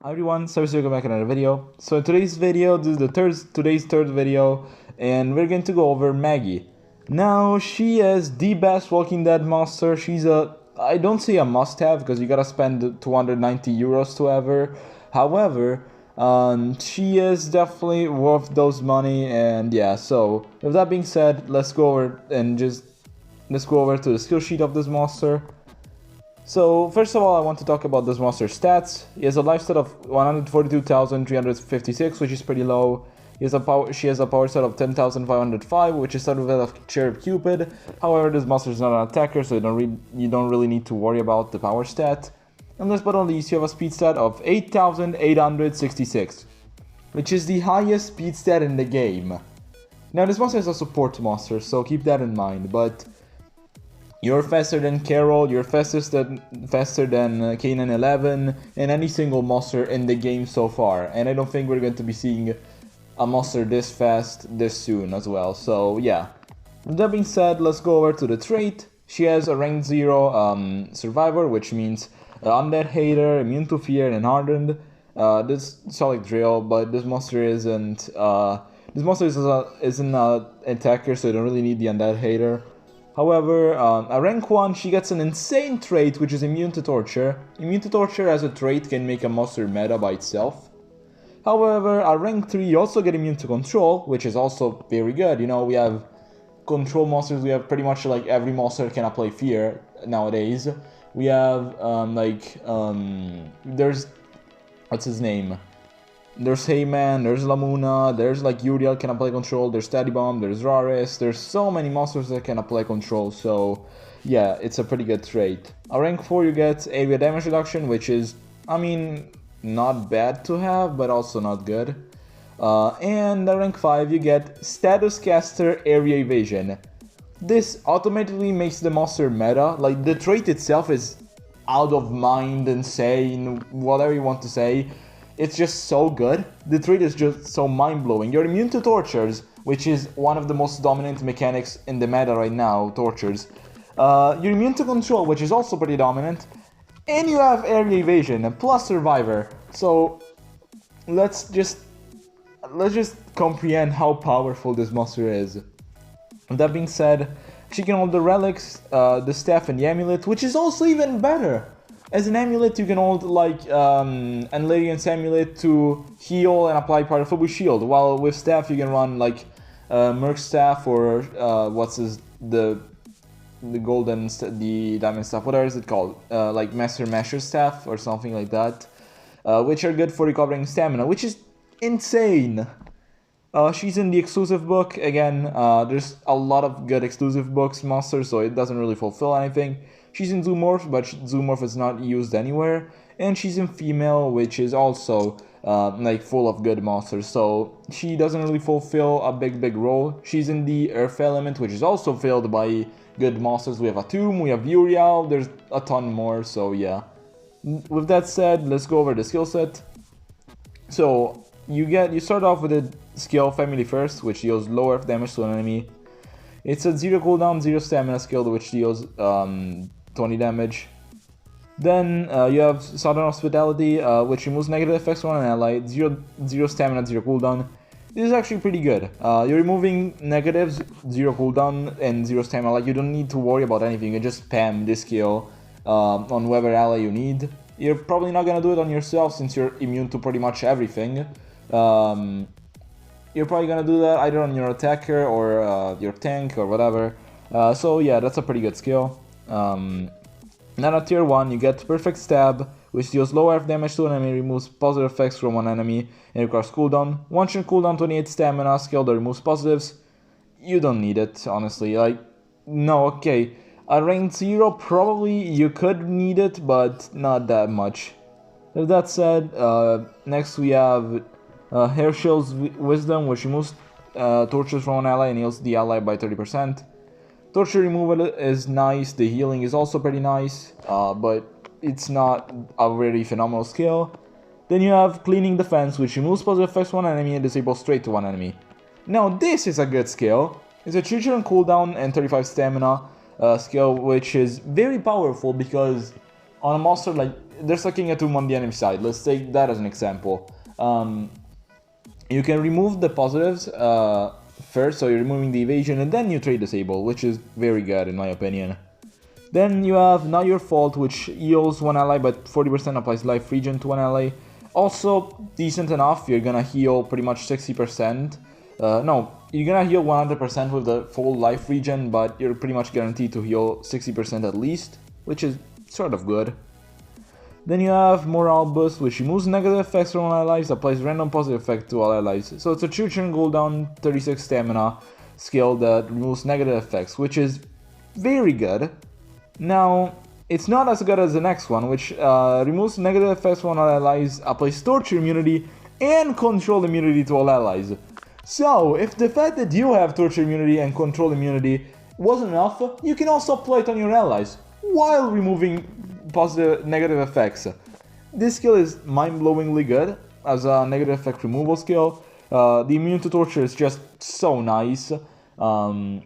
Hi everyone, so welcome back to another video. So in today's video, this is today's third video, and we're going to go over Maggie. Now, she is the best Walking Dead monster. She's I don't say a must-have because you gotta spend 290 euros to have her. However, she is definitely worth those money, and yeah. So with that being said, let's go over to the skill sheet of this monster. So, first of all, I want to talk about this monster's stats. He has a life stat of 142,356, which is pretty low. She has a power stat of 10,505, which is started with a Cherub Cupid. However, this monster is not an attacker, so you don't really need to worry about the power stat. And last but not least, you have a speed stat of 8,866, which is the highest speed stat in the game. Now, this monster is a support monster, so keep that in mind, but you're faster than Carol, you're faster than Kanan 11, and any single monster in the game so far. And I don't think we're going to be seeing a monster this fast, this soon as well. So yeah. With that being said, let's go over to the trait. She has a rank 0 survivor, which means undead hater, immune to fear, and hardened. This solid drill, but this monster isn't. This monster isn't an attacker, so you don't really need the undead hater. However, at rank 1, she gets an insane trait, which is immune to torture. Immune to torture as a trait can make a monster meta by itself. However, at rank 3, you also get immune to control, which is also very good. You know, we have control monsters, we have pretty much like every monster can apply fear nowadays. We have, there's, what's his name? There's Heyman, there's Lamuna, there's like Uriel can apply control, there's Steady Bomb, there's Raris, there's so many monsters that can apply control, so yeah, it's a pretty good trait. At rank 4 you get area damage reduction, which is, I mean, not bad to have, but also not good. And at rank 5 you get Status Caster Area Evasion. This automatically makes the monster meta, like the trait itself is out of mind, insane, whatever you want to say. It's just so good. The trait is just so mind-blowing. You're immune to tortures, which is one of the most dominant mechanics in the meta right now, tortures. You're immune to control, which is also pretty dominant. And you have area evasion, plus survivor. So, let's just comprehend how powerful this monster is. With that being said, she can hold the relics, the staff, and the amulet, which is also even better. As an amulet, you can hold like Anlarian's amulet to heal and apply part of Fubu shield, while with staff you can run like Merc staff or the diamond staff, whatever is it called, like Master Masher staff or something like that, which are good for recovering stamina, which is insane. She's in the exclusive book again. There's a lot of good exclusive books monsters, so it doesn't really fulfill anything. She's in Zoomorph, but Zoomorph is not used anywhere. And she's in Female, which is also like full of good monsters. So she doesn't really fulfill a big role. She's in the Earth element, which is also filled by good monsters. We have Atum, we have Uriel, there's a ton more, so yeah. With that said, let's go over the skill set. So you start off with the skill Family First, which deals low earth damage to an enemy. It's a 0 cooldown, 0 stamina skill, which deals 20 damage. Then you have Southern Hospitality, which removes negative effects from an ally, 0 stamina, 0 cooldown. This is actually pretty good. You're removing negatives, 0 cooldown, and 0 stamina. Like, you don't need to worry about anything, you can just spam this skill on whoever ally you need. You're probably not gonna do it on yourself since you're immune to pretty much everything. You're probably gonna do that either on your attacker or your tank or whatever. So yeah, that's a pretty good skill. Then at tier 1 you get Perfect Stab, which deals low earth damage to an enemy, removes positive effects from one enemy, and requires cooldown. 1 shot cooldown, 28 stamina, skill that removes positives. You don't need it, honestly. Like, no, okay. At rank 0 probably you could need it, but not that much. With that said, next we have Herschel's Wisdom, which removes tortures from an ally and heals the ally by 30%. Torture removal is nice, the healing is also pretty nice, but it's not a very phenomenal skill. Then you have Cleaning Defense, which removes positive effects from one enemy and disables straight to one enemy. Now this is a good skill. It's a 3 turn cooldown and 35 stamina skill, which is very powerful because on a monster like they're sucking a tomb on the enemy side. Let's take that as an example. You can remove the positives first, so you're removing the evasion, and then you trade disable, which is very good in my opinion. Then you have Not Your Fault, which heals one ally, but 40% applies life regen to one ally. Also decent enough. You're gonna heal pretty much 60%. No, you're gonna heal 100% with the full life regen, but you're pretty much guaranteed to heal 60% at least, which is sort of good. Then you have Morale Boost, which removes negative effects from all allies, applies random positive effect to all allies. So it's a 2-turn cooldown, 36 stamina skill that removes negative effects, which is very good. Now, it's not as good as the next one, which removes negative effects from all allies, applies torture immunity, and control immunity to all allies. So, if the fact that you have torture immunity and control immunity wasn't enough, you can also apply it on your allies, while removing negative effects. This skill is mind-blowingly good as a negative effect removal skill. The immune to torture is just so nice. And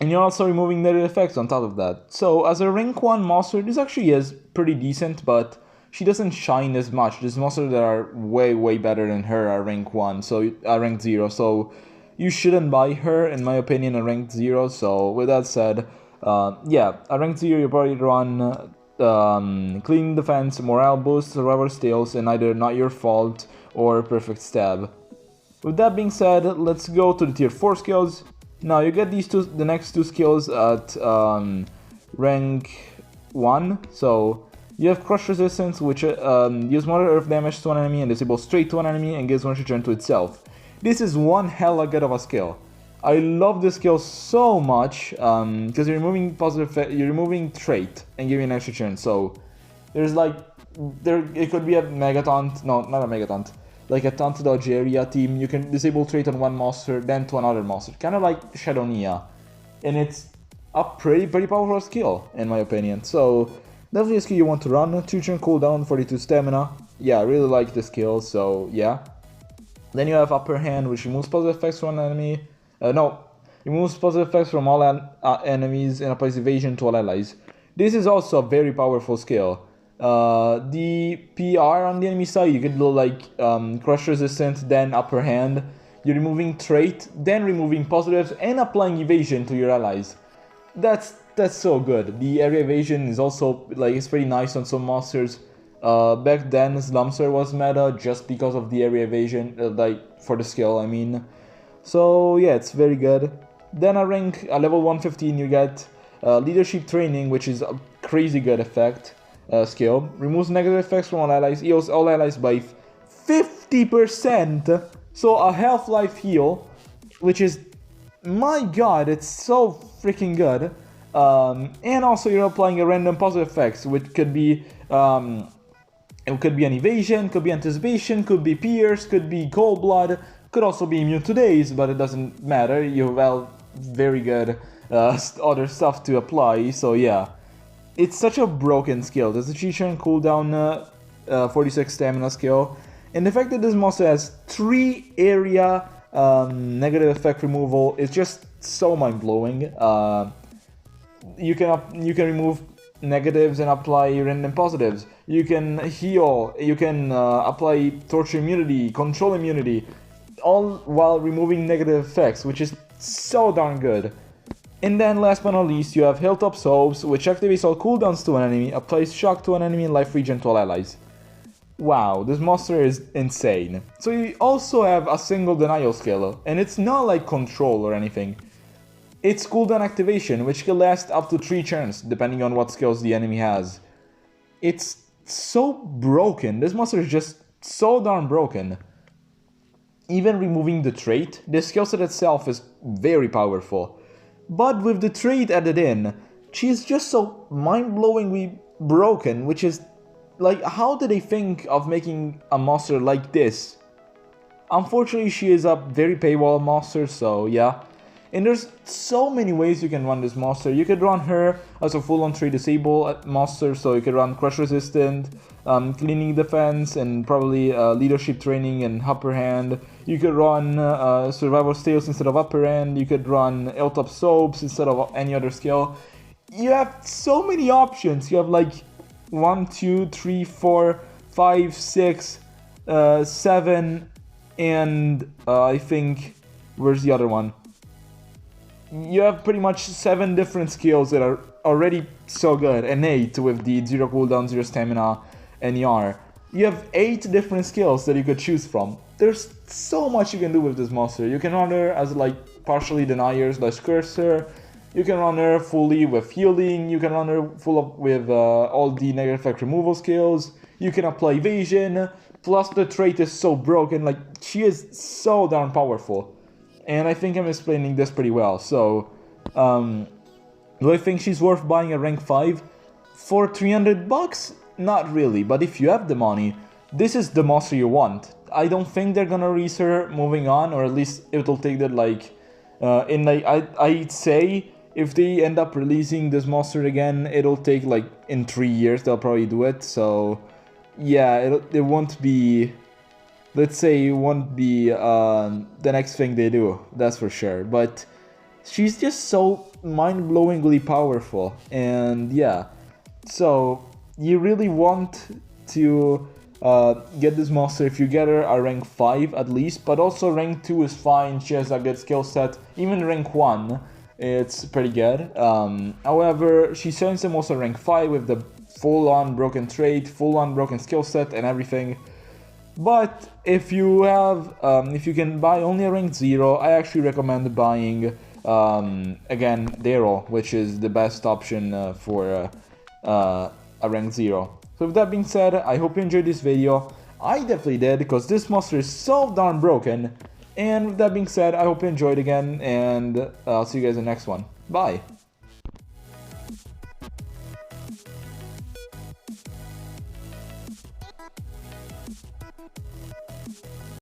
you're also removing negative effects on top of that. So as a rank 1 monster, this actually is pretty decent, but she doesn't shine as much. There's monsters that are way better than her are rank 1, so rank 0. So you shouldn't buy her, in my opinion, a rank 0. So with that said, yeah, a rank 0 you probably run Clean Defense, Morale Boost, Survivor's Tales, and either Not Your Fault or Perfect Stab. With that being said, let's go to the tier 4 skills. Now you get the next two skills at rank 1. So you have Crush Resistance, which deals more earth damage to an enemy and disables straight to an enemy and gives 1 return to itself. This is one hella good of a skill. I love this skill so much because you're removing you're removing trait and giving an extra turn. So there's like it could be a Megataunt, no, not a Megataunt, like a Taunt Dodge area team. You can disable trait on one monster, then to another monster, kind of like Shadownia, and it's a pretty powerful skill in my opinion. So definitely a skill you want to run. 2-turn cooldown, 42 stamina. Yeah, I really like the skill. So yeah. Then you have Upper Hand, which removes positive effects from an enemy. Removes positive effects from all enemies and applies evasion to all allies. This is also a very powerful skill. The PR on the enemy side, you can do like Crush Resistant, then Upper Hand. You're removing trait, then removing positives and applying evasion to your allies. That's so good. The area evasion is also like it's pretty nice on some monsters. Back then, Slumster was meta just because of the area evasion, like for the skill, I mean. So yeah, it's very good. Then a level 115 you get Leadership Training, which is a crazy good effect skill. Removes negative effects from all allies, heals all allies by 50%. So a half life heal, which is, my god, it's so freaking good. And also you're applying a random positive effects, which could be it could be an evasion, could be anticipation, could be pierce, could be cold blood. Could also be immune to daze, but it doesn't matter. You have very good other stuff to apply, so yeah. It's such a broken skill. There's a 3-turn cooldown, 46 stamina skill. And the fact that this monster has 3 area negative effect removal is just so mind-blowing. You can remove negatives and apply random positives. You can heal, you can apply torture immunity, control immunity, all while removing negative effects, which is so darn good. And then last but not least, you have Hilltop Soaps, which activates all cooldowns to an enemy, applies shock to an enemy and life regen to all allies. Wow, this monster is insane. So you also have a single denial skill, and it's not like control or anything. It's cooldown activation, which can last up to 3 turns, depending on what skills the enemy has. It's so broken. This monster is just so darn broken. Even removing the trait, the skill set itself is very powerful. But with the trait added in, she's just so mind-blowingly broken, which is like, how did they think of making a monster like this? Unfortunately, she is a very paywall monster, so yeah. And there's so many ways you can run this monster. You could run her as a full-on trait disable monster, so you could run Crush Resistant, Cleaning Defense, and probably Leadership Training and Upper Hand. You could run Survivor's Tales instead of Upper Hand. You could run Hilltop Soaps instead of any other skill. You have so many options. You have like 1, 2, 3, 4, 5, 6, 7, and I think, where's the other one? You have pretty much 7 different skills that are already so good, and 8 with the 0 cooldown, 0 stamina, and ER. You have 8 different skills that you could choose from. There's so much you can do with this monster. You can run her as like partially denier / cursor. You can run her fully with healing. You can run her full up with all the negative effect removal skills. You can apply evasion. Plus the trait is so broken, like she is so darn powerful. And I think I'm explaining this pretty well. So, do I think she's worth buying at rank 5? For 300 bucks? Not really, but if you have the money, this is the monster you want. I don't think they're gonna release her moving on, or at least it'll take that like, I'd say if they end up releasing this monster again, it'll take like in 3 years, they'll probably do it. So yeah, it won't be, let's say it won't be the next thing they do, that's for sure. But she's just so mind-blowingly powerful, and yeah, so you really want to get this monster if you get her at rank 5 at least, but also rank 2 is fine, she has a good skill set. Even rank 1, it's pretty good. However, she shines the most at rank 5 with the full-on broken trait, full-on broken skill set and everything. But if you have, if you can buy only a rank 0, I actually recommend buying, again, Daryl, which is the best option for a rank 0. So with that being said, I hope you enjoyed this video. I definitely did, because this monster is so darn broken. And with that being said, I hope you enjoyed again, and I'll see you guys in the next one. Bye!